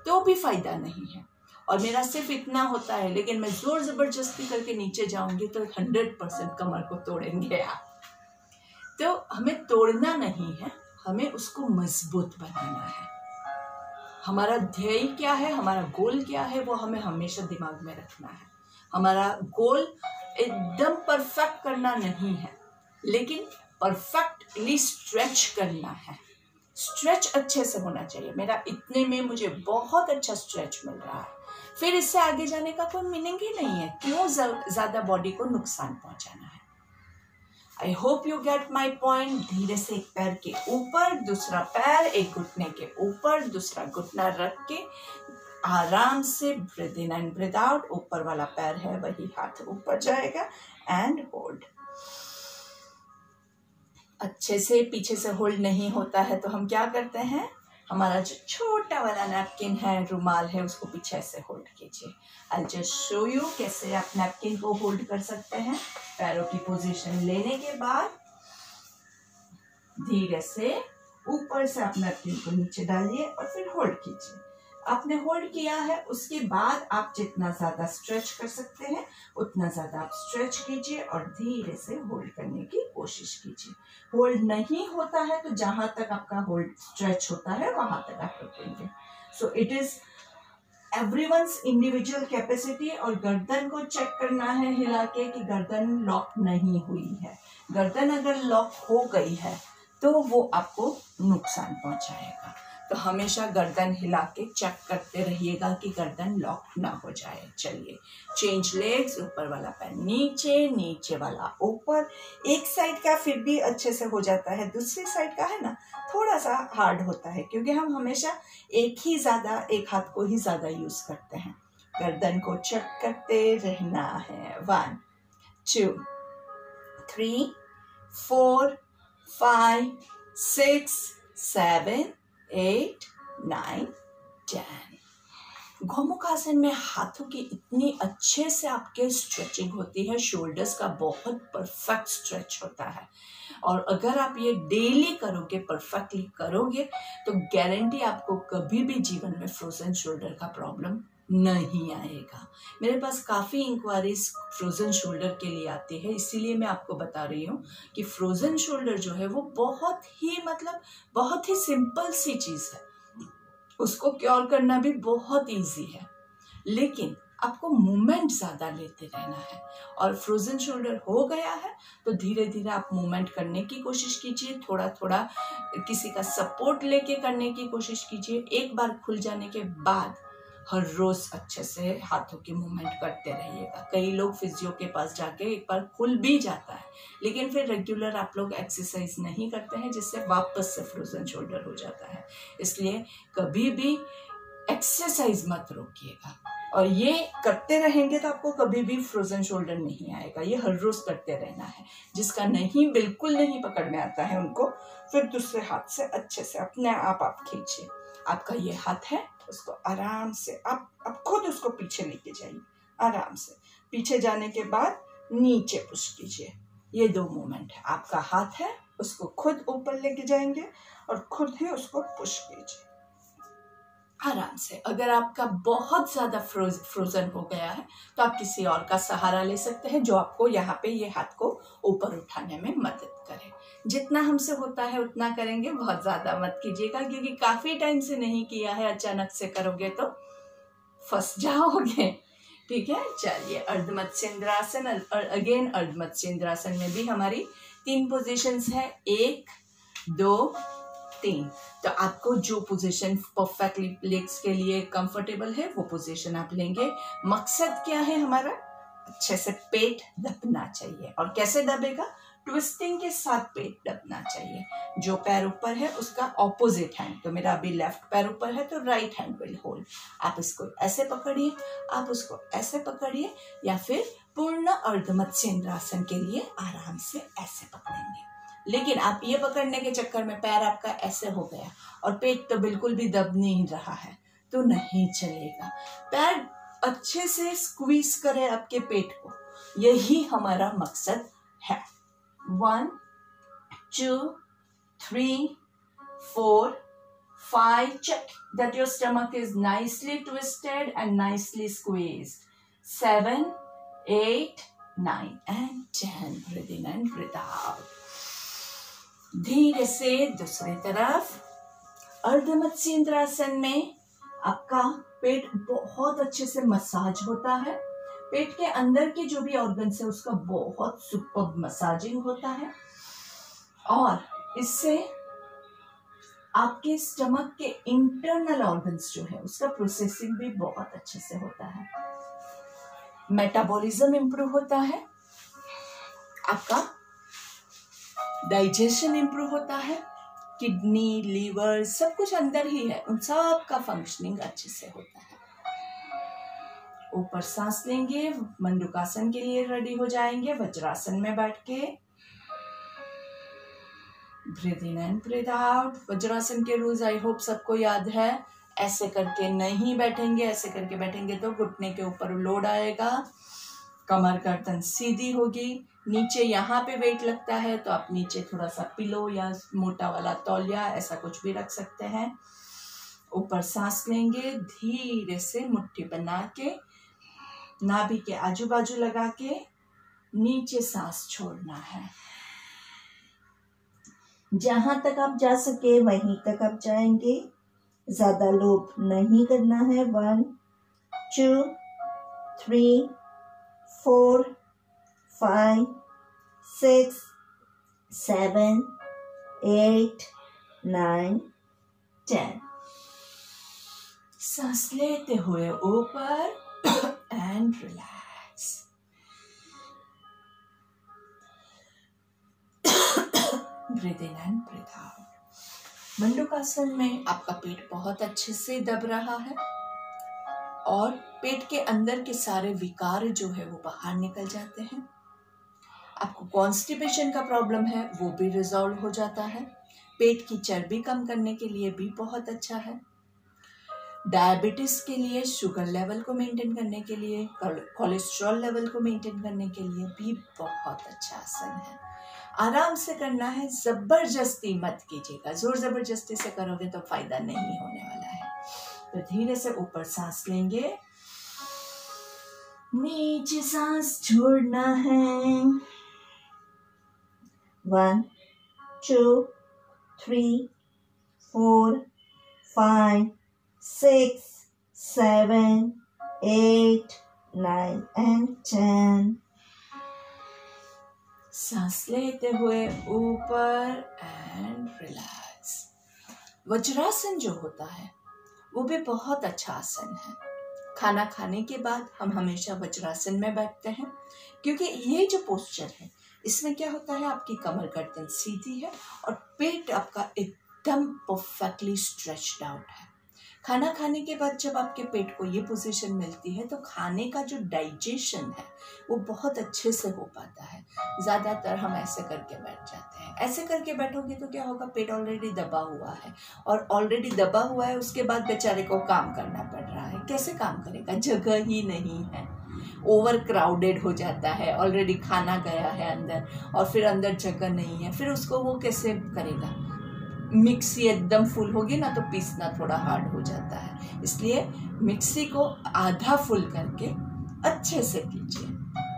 तो भी फायदा नहीं है, और मेरा सिर्फ इतना होता है लेकिन मैं जोर जबरदस्ती करके नीचे जाऊंगी तो 100% कमर को तोड़ेंगे आप। तो हमें तोड़ना नहीं है, हमें उसको मजबूत बनाना है। हमारा ध्येय क्या है, हमारा गोल क्या है, वो हमें हमेशा दिमाग में रखना है। हमारा गोल एकदम परफेक्ट करना नहीं है, लेकिन परफेक्टली स्ट्रेच करना है। स्ट्रेच अच्छे से होना चाहिए। मेरा इतने में मुझे बहुत अच्छा स्ट्रेच मिल रहा है, फिर इससे आगे जाने का कोई मीनिंग ही नहीं है। क्यों ज्यादा बॉडी को नुकसान पहुंचाना है। I hope you get my point. धीरे से एक पैर के ऊपर, दूसरा पैर एक घुटने के ऊपर, दूसरा घुटना रख के आराम से breathe in and breathe out. ऊपर वाला पैर है वही हाथ ऊपर जाएगा एंड होल्ड। अच्छे से पीछे से होल्ड नहीं होता है तो हम क्या करते हैं, हमारा जो छोटा वाला नैपकिन है, रुमाल है, उसको पीछे ऐसे होल्ड कीजिए। आई जस्ट शो यू कैसे आप नैपकिन को होल्ड कर सकते हैं। पैरों की पोजीशन लेने के बाद धीरे से ऊपर से आप नैपकिन को नीचे डालिए और फिर होल्ड कीजिए। आपने होल्ड किया है, उसके बाद आप जितना ज्यादा स्ट्रेच कर सकते हैं उतना ज्यादा आप स्ट्रेच कीजिए और धीरे से होल्ड करने की कोशिश कीजिए। होल्ड नहीं होता है तो जहां तक आपका होल्ड स्ट्रेच होता है वहां तक आप रखेंगे। So it is everyone's individual capacity. और गर्दन को चेक करना है हिला के कि गर्दन लॉक नहीं हुई है। गर्दन अगर लॉक हो गई है तो वो आपको नुकसान पहुंचाएगा। तो हमेशा गर्दन हिला के चेक करते रहिएगा कि गर्दन लॉक ना हो जाए। चलिए, चेंज लेग्स। ऊपर वाला पैर नीचे, नीचे वाला ऊपर। एक साइड का फिर भी अच्छे से हो जाता है, दूसरी साइड का है ना थोड़ा सा हार्ड होता है, क्योंकि हम हमेशा एक हाथ को ही ज्यादा यूज करते हैं। गर्दन को चेक करते रहना है। 1 2 3 4 5 6 7 8 9 10। गोमुखासन में हाथों की इतनी अच्छे से आपके स्ट्रेचिंग होती है। शोल्डर्स का बहुत परफेक्ट स्ट्रेच होता है। और अगर आप ये डेली करोगे, परफेक्टली करोगे, तो गारंटी आपको कभी भी जीवन में फ्रोजन शोल्डर का प्रॉब्लम नहीं आएगा। मेरे पास काफ़ी इंक्वायरीज फ्रोजन शोल्डर के लिए आती है, इसीलिए मैं आपको बता रही हूँ कि फ्रोजन शोल्डर जो है वो बहुत ही सिंपल सी चीज़ है। उसको क्योर करना भी बहुत इजी है, लेकिन आपको मूवमेंट ज़्यादा लेते रहना है। और फ्रोजन शोल्डर हो गया है तो धीरे धीरे आप मूवमेंट करने की कोशिश कीजिए। थोड़ा थोड़ा किसी का सपोर्ट लेके करने की कोशिश कीजिए। एक बार खुल जाने के बाद हर रोज अच्छे से हाथों की मूवमेंट करते रहिएगा। कई लोग फिजियो के पास जाके एक बार खुल भी जाता है, लेकिन फिर रेगुलर आप लोग एक्सरसाइज नहीं करते हैं, जिससे वापस से फ्रोजन शोल्डर हो जाता है। इसलिए कभी भी एक्सरसाइज मत रोकिएगा, और ये करते रहेंगे तो आपको कभी भी फ्रोजन शोल्डर नहीं आएगा। ये हर रोज करते रहना है। जिसका बिल्कुल नहीं पकड़ में आता है उनको फिर दूसरे हाथ से अच्छे से अपने आप खींचिए। आपका ये हाथ है, उसको आराम से आप खुद उसको पीछे लेके जाइए। आराम से पीछे जाने के बाद नीचे पुश कीजिए। ये 2 मूवमेंट है। आपका हाथ है, उसको खुद ऊपर लेके जाएंगे और खुद ही उसको पुश कीजिए आराम से। अगर आपका बहुत ज्यादा फ्रोजन हो गया है तो आप किसी और का सहारा ले सकते हैं, जो आपको यहाँ पे ये हाथ को ऊपर उठाने में मदद करे। जितना हमसे होता है उतना करेंगे, बहुत ज्यादा मत कीजिएगा, क्योंकि काफी टाइम से नहीं किया है, अचानक से करोगे तो फंस जाओगे। ठीक है, चलिए अर्धमत्स्येंद्रासन। अगेन अर्धमत्स्येंद्रासन में भी हमारी 3 पोजीशंस है, 1 2 3। तो आपको जो पोजीशन परफेक्टली लेग्स के लिए कंफर्टेबल है वो पोजीशन आप लेंगे। मकसद क्या है हमारा? अच्छे से पेट दबना चाहिए। और कैसे दबेगा? ट्विस्टिंग के साथ पेट दबना चाहिए। जो पैर ऊपर है उसका ऑपोजिट हैंड, तो मेरा अभी लेफ्ट पैर ऊपर है तो राइट हैंड विल होल्ड। आप इसको ऐसे पकड़िए, आप उसको ऐसे पकड़िए, या फिर पूर्ण अर्धमत्स्येंद्रासन के लिए आराम से ऐसे पकड़ेंगे। लेकिन आप ये पकड़ने के चक्कर में पैर आपका ऐसे हो गया और पेट तो बिल्कुल भी दब नहीं रहा है तो नहीं चलेगा। पैर अच्छे से स्क्वीज करें आपके पेट को, यही हमारा मकसद है। 1 2 3 4 5 check that your stomach is nicely twisted and nicely squeezed. 7 8 9 and 10. Breathe in and breathe out. धीरे से दूसरी तरफ। अर्धमत्स्येंद्रासन में आपका पेट बहुत अच्छे से मसाज होता है। पेट के अंदर के जो भी ऑर्गन्स है उसका बहुत सुपर मसाजिंग होता है और इससे आपके स्टमक के इंटरनल ऑर्गन्स जो है उसका प्रोसेसिंग भी बहुत अच्छे से होता है। मेटाबॉलिज्म इंप्रूव होता है, आपका डाइजेशन इंप्रूव होता है, किडनी, लीवर सब कुछ अंदर ही है, उन सब का फंक्शनिंग अच्छे से होता है। ऊपर सांस लेंगे, मंडूकासन के लिए रेडी हो जाएंगे। वज्रासन में बैठ के breathe in and breathe out. वज्रासन के रूल्स आई होप सबको याद है। ऐसे करके नहीं बैठेंगे, ऐसे करके बैठेंगे तो घुटने के ऊपर लोड आएगा, कमर गर्दन सीधी होगी। नीचे यहाँ पे वेट लगता है तो आप नीचे थोड़ा सा पिलो या मोटा वाला तौलिया ऐसा कुछ भी रख सकते हैं। ऊपर सांस लेंगे, धीरे से मुट्ठी बना के नाभि के आजू बाजू लगा के नीचे सांस छोड़ना है। जहां तक आप जा सके वहीं तक आप जाएंगे, ज्यादा लोड नहीं करना है। 1 2 3 4 5 6 7 8 9 10। सांस लेते हुए ऊपर and relax. Breathe in and breathe out. Mandukasana में आपका पेट बहुत अच्छे से दब रहा है और पेट के अंदर के सारे विकार जो है वो बाहर निकल जाते हैं। आपको कॉन्स्टिपेशन का प्रॉब्लम है वो भी रिजॉल्व हो जाता है। पेट की चर्बी कम करने के लिए भी बहुत अच्छा है। डायबिटीज के लिए, शुगर लेवल को मेंटेन करने के लिए, कोलेस्ट्रॉल लेवल को मेंटेन करने के लिए भी बहुत अच्छा आसन है। आराम से करना है, जबरदस्ती मत कीजिएगा। जोर जबरदस्ती से करोगे तो फायदा नहीं होने वाला है। तो धीरे से ऊपर सांस लेंगे, नीचे सांस छोड़ना है। 1 2 3 4 5 6 7 8 9 and 10। सांस लेते हुए ऊपर एंड रिलैक्स। वज्रासन जो होता है वो भी बहुत अच्छा आसन है। खाना खाने के बाद हम हमेशा वज्रासन में बैठते हैं क्योंकि ये जो पोस्चर है इसमें क्या होता है, आपकी कमर गर्दन सीधी है और पेट आपका एकदम परफेक्टली स्ट्रेच्ड आउट है। खाना खाने के बाद जब आपके पेट को ये पोजीशन मिलती है तो खाने का जो डाइजेशन है वो बहुत अच्छे से हो पाता है। ज़्यादातर हम ऐसे करके बैठ जाते हैं। ऐसे करके बैठोगे तो क्या होगा, पेट ऑलरेडी दबा हुआ है और ऑलरेडी दबा हुआ है उसके बाद बेचारे को काम करना पड़ रहा है। कैसे काम करेगा, जगह ही नहीं है, ओवर क्राउडेड हो जाता है, ऑलरेडी खाना गया है अंदर और फिर अंदर जगह नहीं है, फिर उसको वो कैसे करेगा। मिक्सी एकदम फुल होगी ना तो पीसना थोड़ा हार्ड हो जाता है। इसलिए मिक्सी को आधा फुल करके अच्छे से कीजिए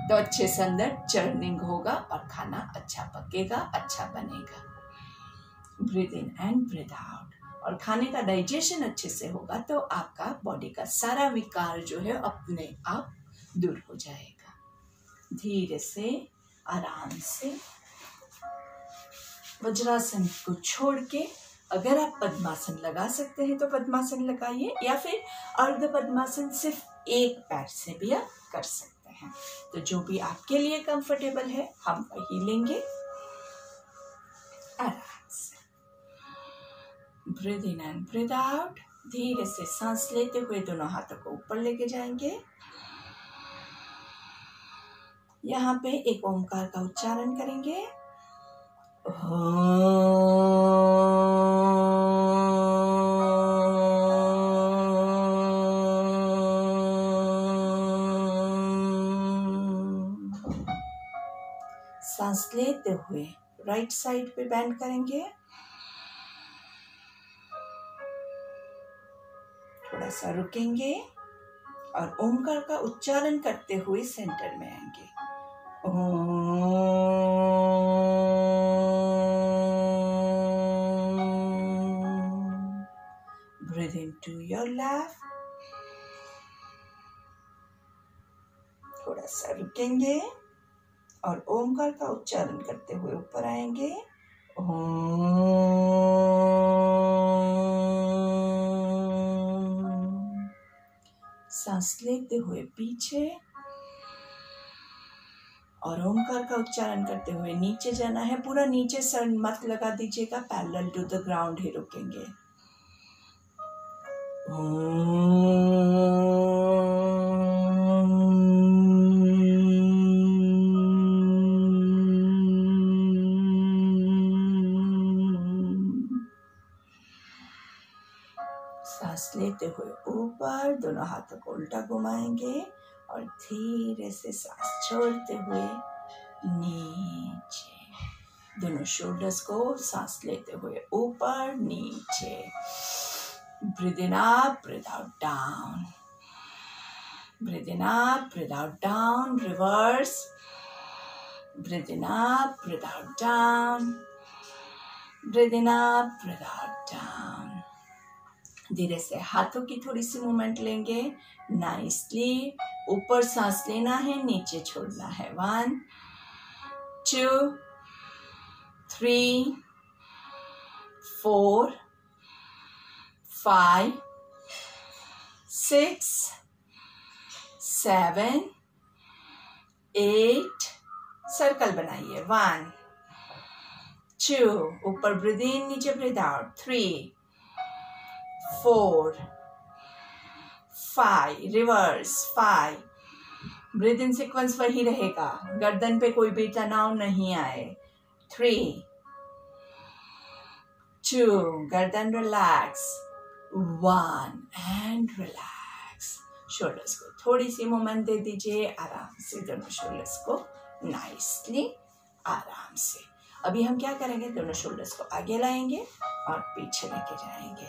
तो अच्छे से अंदर चर्निंग होगा और खाना अच्छा पकेगा, अच्छा बनेगा। Breathe in and breathe out. और खाने का डाइजेशन अच्छे से होगा तो आपका बॉडी का सारा विकार जो है अपने आप दूर हो जाएगा। धीरे से आराम से वज्रासन को छोड़ के अगर आप पद्मासन लगा सकते हैं तो पद्मासन लगाइए या फिर अर्ध पद्मासन सिर्फ एक पैर से भी आप कर सकते हैं। तो जो भी आपके लिए कंफर्टेबल है हम वही लेंगे। आराम से breathe in and breathe out. धीरे से सांस लेते हुए दोनों हाथों को ऊपर लेके जाएंगे। यहाँ पे एक ओमकार का उच्चारण करेंगे। सांस लेते हुए राइट साइड पे बैंड करेंगे, थोड़ा सा रुकेंगे और ओमकार का उच्चारण करते हुए सेंटर में आएंगे। Breathe in to your left. थोड़ा सा रुकेंगे और ओमकार का उच्चारण करते हुए ऊपर आएंगे। सांस लेते हुए पीछे और ओमकार का उच्चारण करते हुए नीचे जाना है। पूरा नीचे सर मत लगा दीजिएगा, पैरेलल टू द ग्राउंड ही रुकेंगे। सांस लेते हुए ऊपर, दोनों हाथों को उल्टा घुमाएंगे और धीरे से सांस छोड़ते हुए नीचे। दोनों शोल्डर्स को सांस लेते हुए ऊपर नीचे। Breathe in up, breathe out down. Breathe in up, breathe out down, reverse. Breathe in up, breathe out down. Breathe in up, breathe out down. धीरे से हाथों की थोड़ी सी मूवमेंट लेंगे। नाइसली ऊपर सांस लेना है, नीचे छोड़ना है। 1 2 3 4 5 6 7 8। सर्कल बनाइए। 1 2, ऊपर ब्रीथ इन, नीचे ब्रीथ आउट। 3 4 5, रिवर्स 5। ब्रीथ इन सीक्वेंस वही रहेगा, गर्दन पे कोई भी तनाव नहीं आए। 3 2, गर्दन रिलैक्स। 1 and relax. शोल्डर्स को थोड़ी सी मूवमेंट दे दीजिए आराम से, दोनों शोल्डर्स को नाइसली आराम से। अभी हम क्या करेंगे, दोनों शोल्डर्स को आगे लाएंगे और पीछे लेके जाएंगे।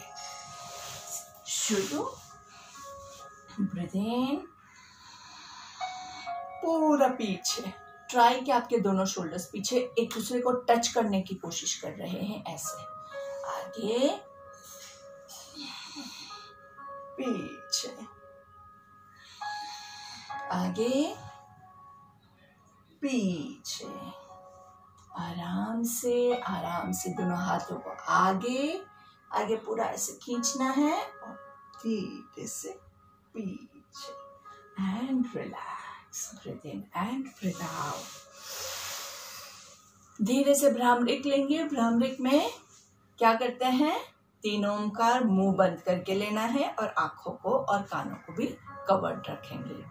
शुरू, ब्रीथ इन, पूरा पीछे। ट्राई कि आपके दोनों शोल्डर्स पीछे एक दूसरे को टच करने की कोशिश कर रहे हैं, ऐसे। आगे पीछे, आगे पीछे। आराम से दोनों हाथों को आगे आगे पूरा ऐसे खींचना है और धीरे से पीछे। And relax, breathe in and breathe out. धीरे से भ्रामरिक लेंगे। भ्रामरिक में क्या करते हैं, 3 ओमकार मुंह बंद करके लेना है और आंखों को और कानों को भी कवर्ड रखेंगे।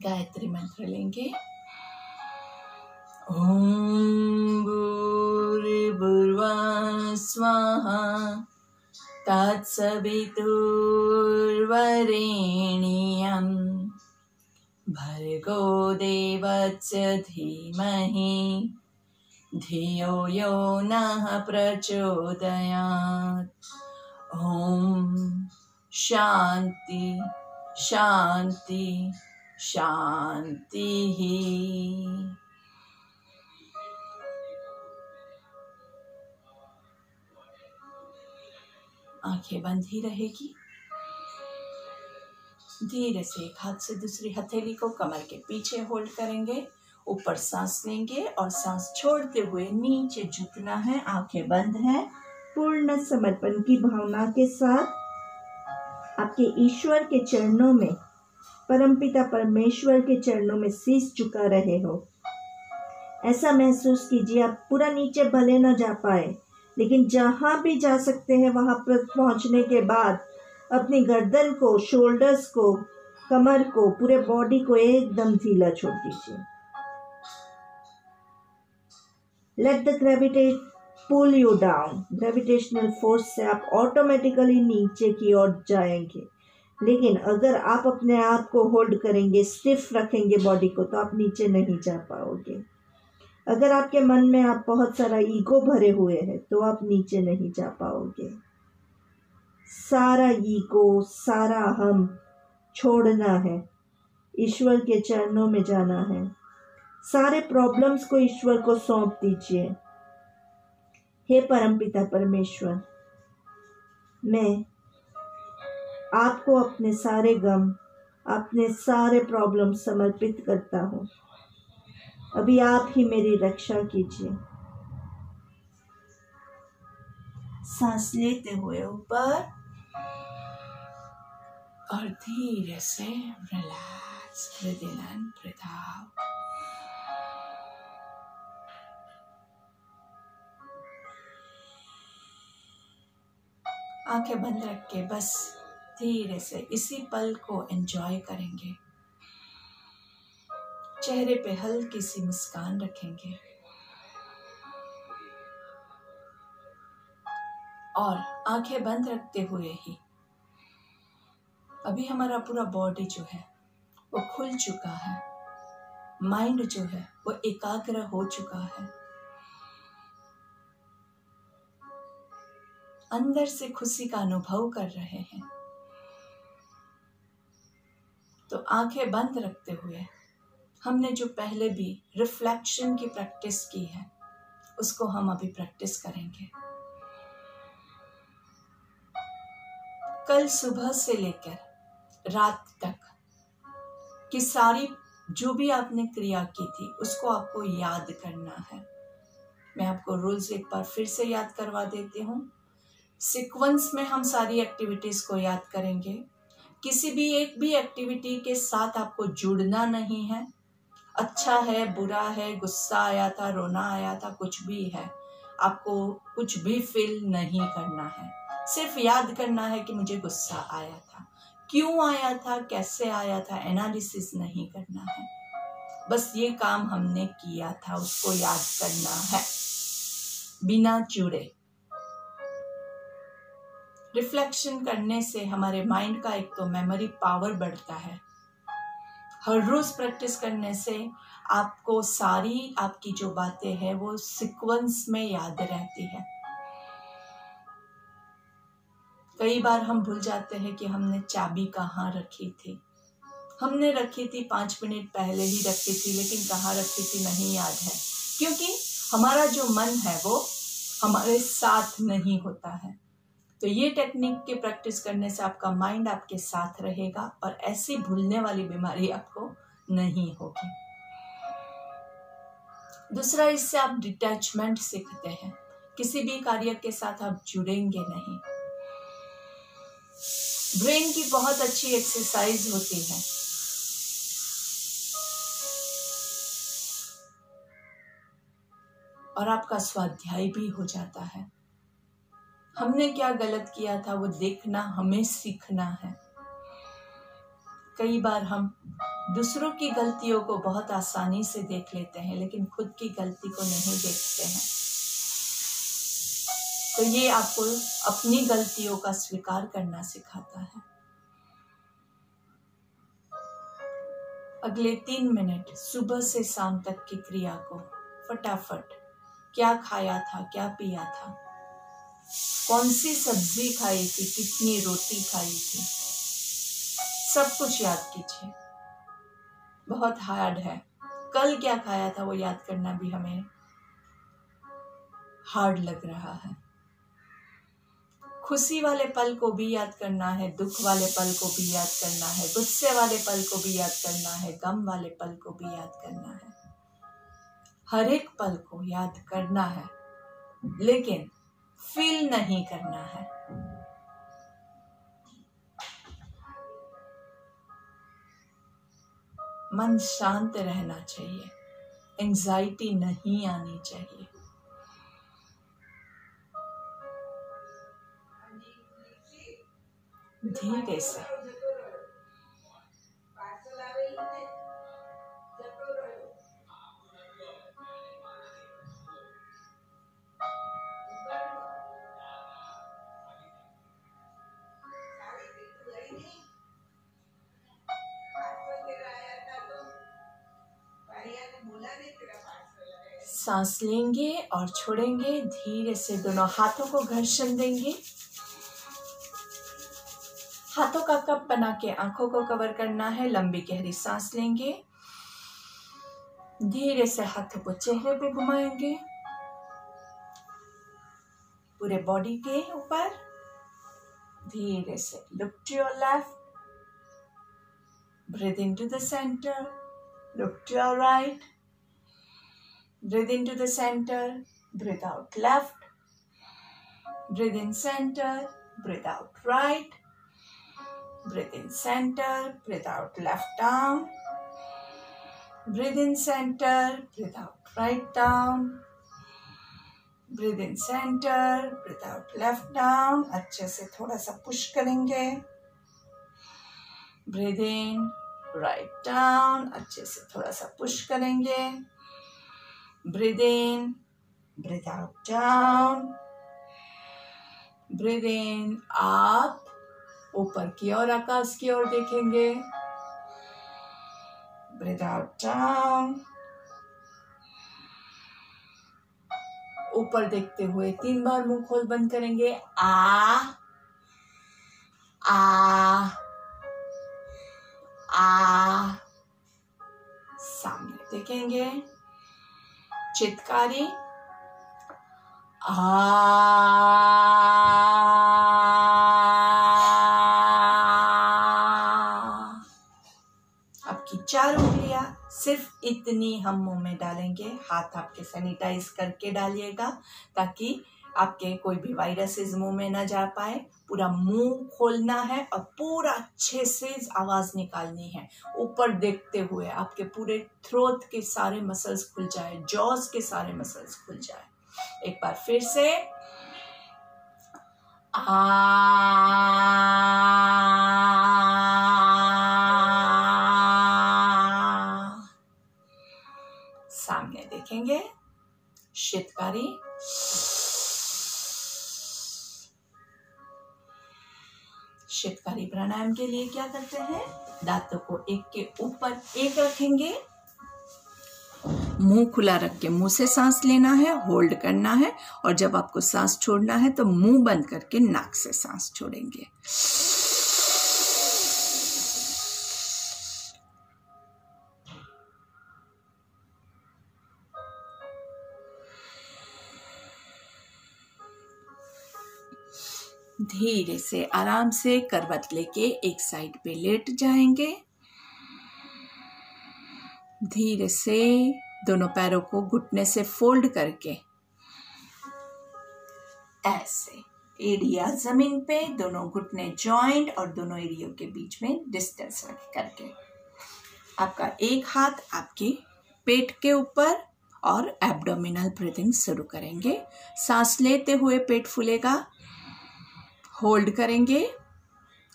गायत्री मंत्र लेंगे। ओम भूर्भुवः स्वाहा तत्सवितुर्वरेण्यं भर्गो देवस्य धीमहि धियो यो नः प्रचोदयात्। ओम शांति शांति शांति ही। आंखें बंद ही रहेगी। धीरे से एक हाथ से दूसरी हथेली को कमर के पीछे होल्ड करेंगे। ऊपर सांस लेंगे और सांस छोड़ते हुए नीचे झुकना है। आंखें बंद हैं। पूर्ण समर्पण की भावना के साथ आपके ईश्वर के चरणों में परमपिता परमेश्वर के चरणों में शीश झुका रहे हो। ऐसा महसूस कीजिए आप पूरा नीचे भले न जा पाए, लेकिन जहाँ भी जा सकते हैं वहाँ पर पहुँचने के बाद अपनी गर्दन को, शोल्डर्स को, कमर को, पूरे बॉडी को एकदम ढीला छोड़ दीजिए। Let the gravitate pull you down. Gravitational force से आप ऑटोमेटिकली नीचे की ओर जाएंगे, लेकिन अगर आप अपने आप को होल्ड करेंगे, स्टिफ रखेंगे बॉडी को, तो आप नीचे नहीं जा पाओगे। अगर आपके मन में आप बहुत सारा ईगो भरे हुए हैं तो आप नीचे नहीं जा पाओगे। सारा ईगो, सारा हम छोड़ना है, ईश्वर के चरणों में जाना है। सारे प्रॉब्लम्स को ईश्वर को सौंप दीजिए। हे परमपिता परमेश्वर, मैं आपको अपने सारे गम, अपने सारे प्रॉब्लम समर्पित करता हूँ। अभी आप ही मेरी रक्षा कीजिए। सांस लेते हुए ऊपर और धीरे से relax, breathe in and breathe out. आंखें बंद रख के बस धीरे से इसी पल को एंजॉय करेंगे। चेहरे पे हल्की सी मुस्कान रखेंगे और आंखें बंद रखते हुए ही अभी हमारा पूरा बॉडी जो है वो खुल चुका है, माइंड जो है वो एकाग्र हो चुका है, अंदर से खुशी का अनुभव कर रहे हैं। तो आंखें बंद रखते हुए हमने जो पहले भी रिफ्लेक्शन की प्रैक्टिस की है उसको हम अभी प्रैक्टिस करेंगे। कल सुबह से लेकर रात तक की सारी जो भी आपने क्रिया की थी उसको आपको याद करना है। मैं आपको रूल्स एक बार फिर से याद करवा देती हूँ। सीक्वेंस में हम सारी एक्टिविटीज को याद करेंगे। किसी भी एक भी एक्टिविटी के साथ आपको जुड़ना नहीं है। अच्छा है, बुरा है, गुस्सा आया था, रोना आया था, कुछ भी है, आपको कुछ भी फील नहीं करना है। सिर्फ याद करना है कि मुझे गुस्सा आया था, क्यों आया था, कैसे आया था, एनालिसिस नहीं करना है। बस ये काम हमने किया था उसको याद करना है बिना जुड़े। रिफ्लेक्शन करने से हमारे माइंड का एक तो मेमोरी पावर बढ़ता है। हर रोज प्रैक्टिस करने से आपको सारी आपकी जो बातें हैं वो सीक्वेंस में याद रहती है। कई बार हम भूल जाते हैं कि हमने चाबी कहाँ रखी थी। हमने रखी थी 5 मिनट पहले ही रखी थी, लेकिन कहाँ रखी थी नहीं याद है, क्योंकि हमारा जो मन है वो हमारे साथ नहीं होता है। तो ये टेक्निक की प्रैक्टिस करने से आपका माइंड आपके साथ रहेगा और ऐसी भूलने वाली बीमारी आपको नहीं होगी। दूसरा, इससे आप डिटैचमेंट सीखते हैं। किसी भी कार्य के साथ आप जुड़ेंगे नहीं। ब्रेन की बहुत अच्छी एक्सरसाइज होती है। और आपका स्वाध्याय भी हो जाता है। हमने क्या गलत किया था वो देखना हमें सीखना है। कई बार हम दूसरों की गलतियों को बहुत आसानी से देख लेते हैं, लेकिन खुद की गलती को नहीं देखते हैं। तो ये आपको अपनी गलतियों का स्वीकार करना सिखाता है। अगले 3 मिनट सुबह से शाम तक की क्रिया को फटाफट, क्या खाया था, क्या पिया था, कौन सी सब्जी खाई थी, कितनी रोटी खाई थी, सब कुछ याद कीजिए। बहुत हार्ड है। कल क्या खाया था वो याद करना भी हमें हार्ड लग रहा है। खुशी वाले पल को भी याद करना है, दुख वाले पल को भी याद करना है, गुस्से वाले पल को भी याद करना है, गम वाले पल को भी याद करना है। हर एक पल को याद करना है, लेकिन फील नहीं करना है। मन शांत रहना चाहिए, एंजाइटी नहीं आनी चाहिए। धीरे से सांस लेंगे और छोड़ेंगे। धीरे से दोनों हाथों को घर्षण देंगे। हाथों का कप बना के आंखों को कवर करना है। लंबी गहरी सांस लेंगे। धीरे से हाथों को चेहरे पे घुमाएंगे, पूरे बॉडी के ऊपर। धीरे से look to your left, breathe into the centre, look to your right, breathe into the center, breathe out left, breathe in center, breathe out right, breathe in center, breathe out left down, breathe in center, breathe out right down, breathe in center, breathe out left down। अच्छे से थोड़ा सा push करेंगे। breathe in, right down, अच्छे से थोड़ा सा push करेंगे। Breathe in, breathe out down, breathe in up, ऊपर की ओर आकाश की ओर देखेंगे। Breathe out down, ऊपर देखते हुए 3 बार मुंह खोल बंद करेंगे। आ आ आ, सामने देखेंगे। चित्कारी आ, आपकी 4 उंगलियां सिर्फ इतनी हम मुंह में डालेंगे। हाथ आपके सैनिटाइज करके डालिएगा ताकि आपके कोई भी वायरसेस मुंह में ना जा पाए। पूरा मुंह खोलना है और पूरा अच्छे से आवाज निकालनी है। ऊपर देखते हुए आपके पूरे थ्रोट के सारे मसल्स खुल जाए, जॉज के सारे मसल्स खुल जाए। एक बार फिर से सामने देखेंगे। शीतकारी शीतकारी प्राणायाम के लिए क्या करते हैं? दांतों को एक के ऊपर एक रखेंगे, मुंह खुला रख के मुंह से सांस लेना है, होल्ड करना है, और जब आपको सांस छोड़ना है तो मुंह बंद करके नाक से सांस छोड़ेंगे। धीरे से आराम से करवट लेके एक साइड पे लेट जाएंगे। धीरे से दोनों पैरों को घुटने से फोल्ड करके ऐसे एड़िया जमीन पे, दोनों घुटने जॉइंट और दोनों एड़ियों के बीच में डिस्टेंस रख करके आपका एक हाथ आपके पेट के ऊपर और एब्डोमिनल ब्रीथिंग शुरू करेंगे। सांस लेते हुए पेट फूलेगा, होल्ड करेंगे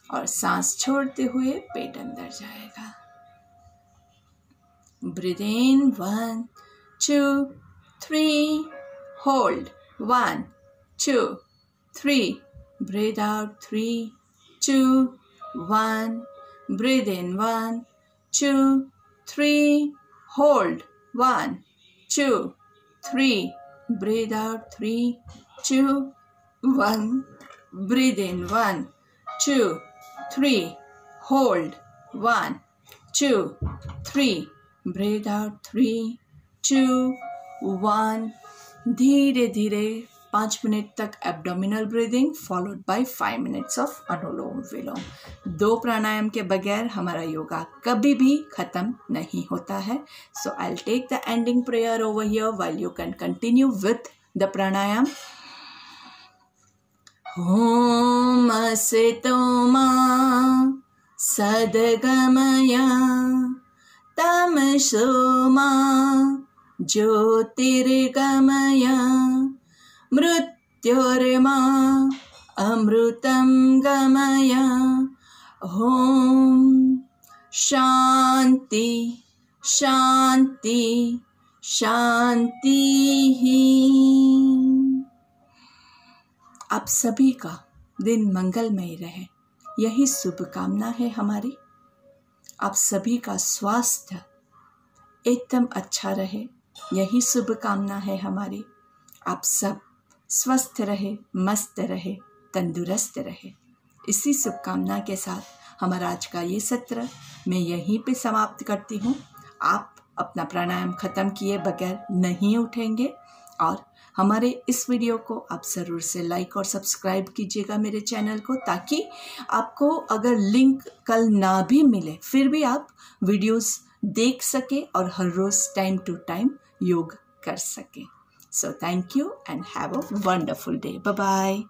और सांस छोड़ते हुए पेट अंदर जाएगा। Breathe in 1 2 3, hold 1 2 3, breathe out 3 2 1, breathe in 1 2 3, hold 1 2 3, breathe out 3 2 1, breathe in 1 2 3, hold 1 2 3, breathe out 3 2 1। धीरे धीरे 5 मिनट तक abdominal breathing followed by 5 minutes of anulom vilom. 2 pranayama के बगैर हमारा योगा कभी भी खत्म नहीं होता है। So I will take the ending prayer over here while you can continue with the pranayama. Om असतो मा सद्गमय तमसोमा ज्योतिर्गमय मृत्योर्मा अमृतं गमय। ओम शांति शांति शांति ही। आप सभी का दिन मंगलमय रहे, यही शुभकामना है हमारी। आप सभी का स्वास्थ्य एकदम अच्छा रहे, यही शुभकामना है हमारी। आप सब स्वस्थ रहे, मस्त रहे, तंदुरुस्त रहे। इसी शुभकामना के साथ हमारा आज का ये सत्र मैं यहीं पे समाप्त करती हूँ। आप अपना प्राणायाम खत्म किए बगैर नहीं उठेंगे और हमारे इस वीडियो को आप ज़रूर से लाइक और सब्सक्राइब कीजिएगा मेरे चैनल को, ताकि आपको अगर लिंक कल ना भी मिले फिर भी आप वीडियोस देख सके और हर रोज़ टाइम टू टाइम योग कर सके। So thank you and have a wonderful day. Bye bye.